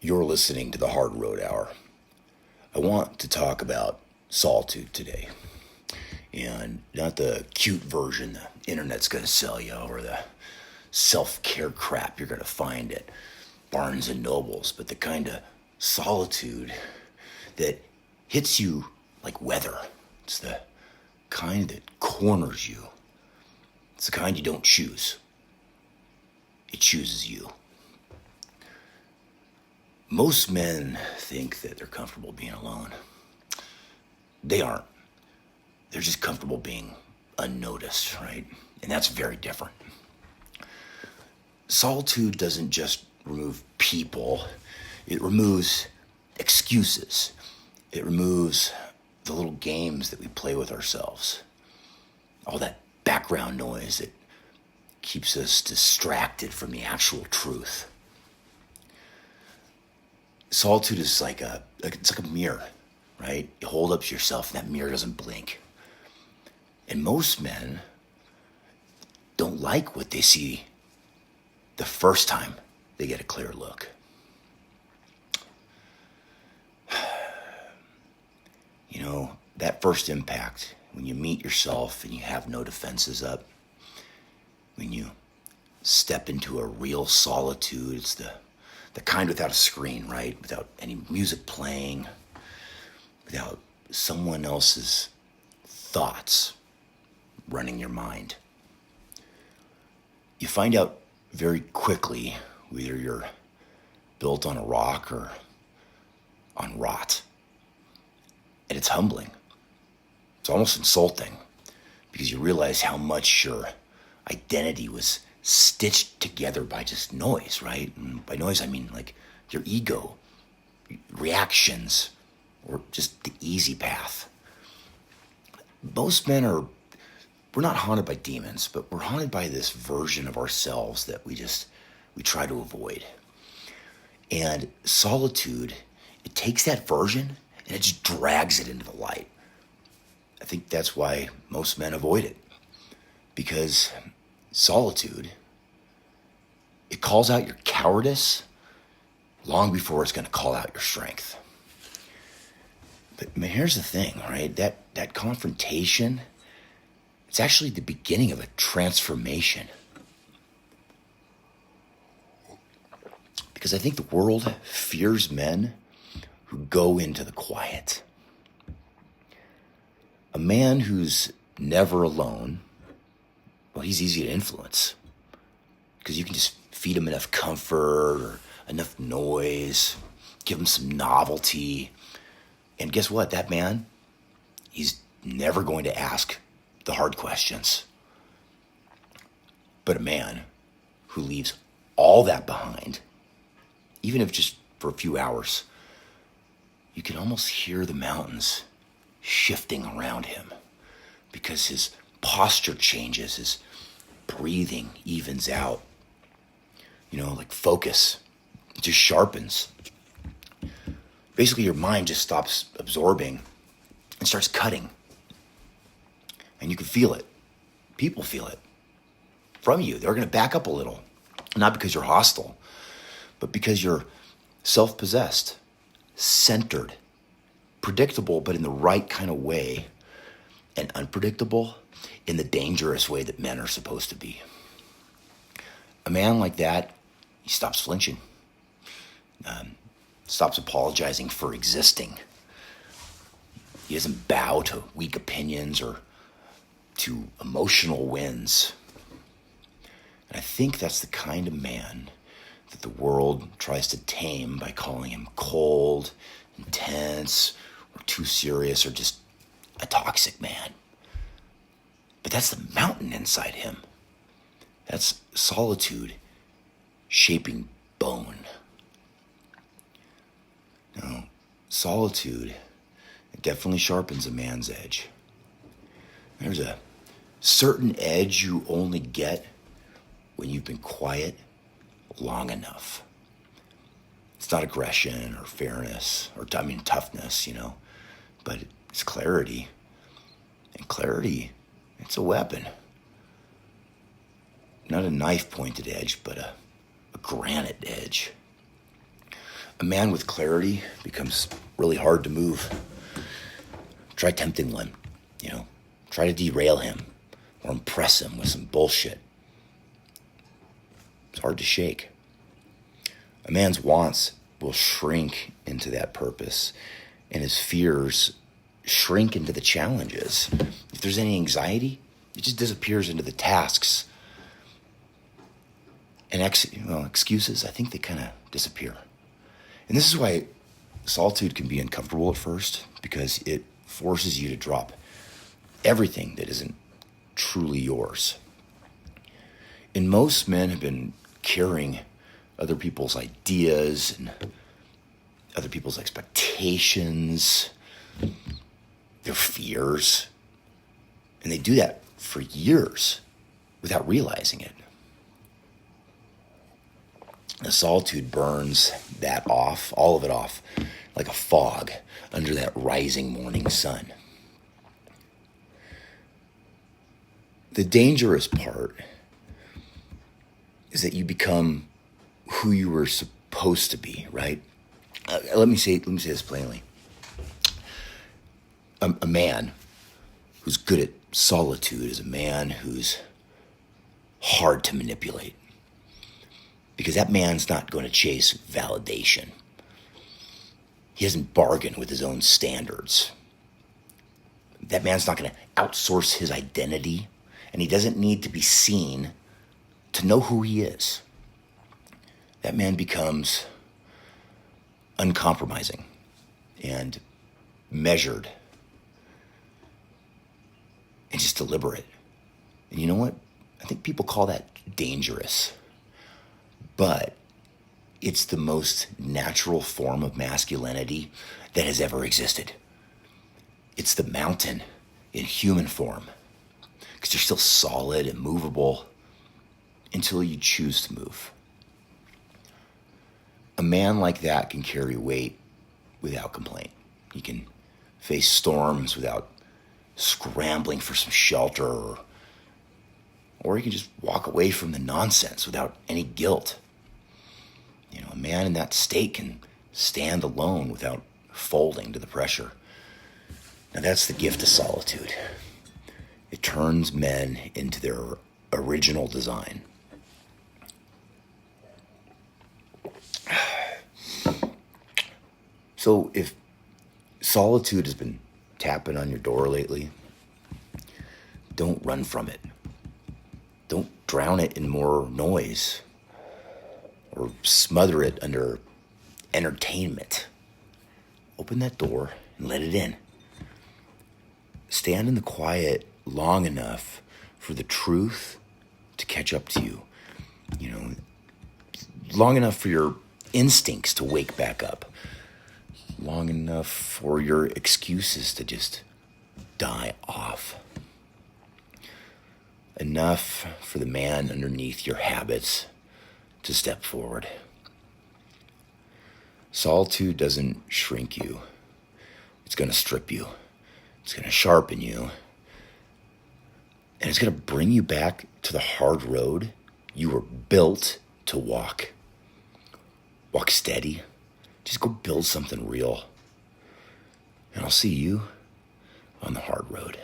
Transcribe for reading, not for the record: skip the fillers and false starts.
You're listening to the Hard Road Hour. I want to talk about solitude today, and not the cute version the internet's going to sell you, or the self-care crap you're going to find at Barnes and Nobles, but the kind of solitude that hits you like weather. It's the kind that corners you. It's the kind you don't choose. It chooses you. Most men think that they're comfortable being alone. They aren't. They're just comfortable being unnoticed, right? And that's very different. Solitude doesn't just remove people, it removes excuses. It removes the little games that we play with ourselves. All that background noise that keeps us distracted from the actual truth. Solitude is it's like a mirror, right? You hold up to yourself and that mirror doesn't blink. And most men don't like what they see the first time they get a clear look. You know, that first impact, when you meet yourself and you have no defenses up, when you step into a real solitude, it's the kind without a screen, right? Without any music playing, without someone else's thoughts running your mind. You find out very quickly whether you're built on a rock or on rot. And it's humbling. It's almost insulting, because you realize how much your identity was stitched together by just noise, right? And by noise, I mean like your ego, reactions, or just the easy path. Most men we're not haunted by demons, but we're haunted by this version of ourselves that we try to avoid. And solitude, it takes that version and it just drags it into the light. I think that's why most men avoid it. Because solitude, it calls out your cowardice long before it's going to call out your strength. But here's the thing, right? That confrontation, it's actually the beginning of a transformation. Because I think the world fears men who go into the quiet. A man who's never alone, well, he's easy to influence, because you can just feed him enough comfort or enough noise, give him some novelty, and guess what? That man, he's never going to ask the hard questions. But a man who leaves all that behind, even if just for a few hours, you can almost hear the mountains shifting around him, because his posture changes, his breathing evens out. You know, like focus, it just sharpens. Basically, your mind just stops absorbing and starts cutting. And you can feel it. People feel it from you. They're going to back up a little, not because you're hostile, but because you're self-possessed, centered, predictable, but in the right kind of way, and unpredictable in the dangerous way that men are supposed to be. A man like that, he stops flinching, stops apologizing for existing. He doesn't bow to weak opinions or to emotional wins. And I think that's the kind of man that the world tries to tame by calling him cold, intense, or too serious, or just a toxic man. But that's the mountain inside him. That's solitude shaping bone. Now, solitude, it definitely sharpens a man's edge. There's a certain edge you only get when you've been quiet long enough. It's not aggression or fairness or, toughness, but it's clarity. And clarity, it's a weapon. Not a knife-pointed edge, but a granite edge. A man with clarity becomes really hard to move. Try tempting one, you know, try to derail him or impress him with some bullshit. It's hard to shake. A man's wants will shrink into that purpose, and his fears shrink into the challenges. If there's any anxiety, it just disappears into the tasks. And excuses, I think they kind of disappear. And this is why solitude can be uncomfortable at first, because it forces you to drop everything that isn't truly yours. And most men have been carrying other people's ideas and other people's expectations, their fears, and they do that for years without realizing it. The solitude burns that off, all of it off, like a fog under that rising morning sun. The dangerous part is that you become who you were supposed to be, right? Let me say this plainly. A man who's good at solitude is a man who's hard to manipulate. Because that man's not going to chase validation. He doesn't bargain with his own standards. That man's not going to outsource his identity, and he doesn't need to be seen to know who he is. That man becomes uncompromising and measured and just deliberate. And you know what? I think people call that dangerous. But it's the most natural form of masculinity that has ever existed. It's the mountain in human form. Because you're still solid and movable until you choose to move. A man like that can carry weight without complaint. He can face storms without scrambling for some shelter, or he can just walk away from the nonsense without any guilt. You know, a man in that state can stand alone without folding to the pressure. Now that's the gift of solitude. It turns men into their original design. So if solitude has been tapping on your door lately, don't run from it. Don't drown it in more noise or smother it under entertainment. Open that door and let it in. Stand in the quiet long enough for the truth to catch up to you. You know, long enough for your instincts to wake back up. Long enough for your excuses to just die off. Enough for the man underneath your habits to step forward. Solitude doesn't shrink you. It's going to strip you. It's going to sharpen you. And it's going to bring you back to the hard road you were built to walk. Walk steady. Just go build something real. And I'll see you on the hard road.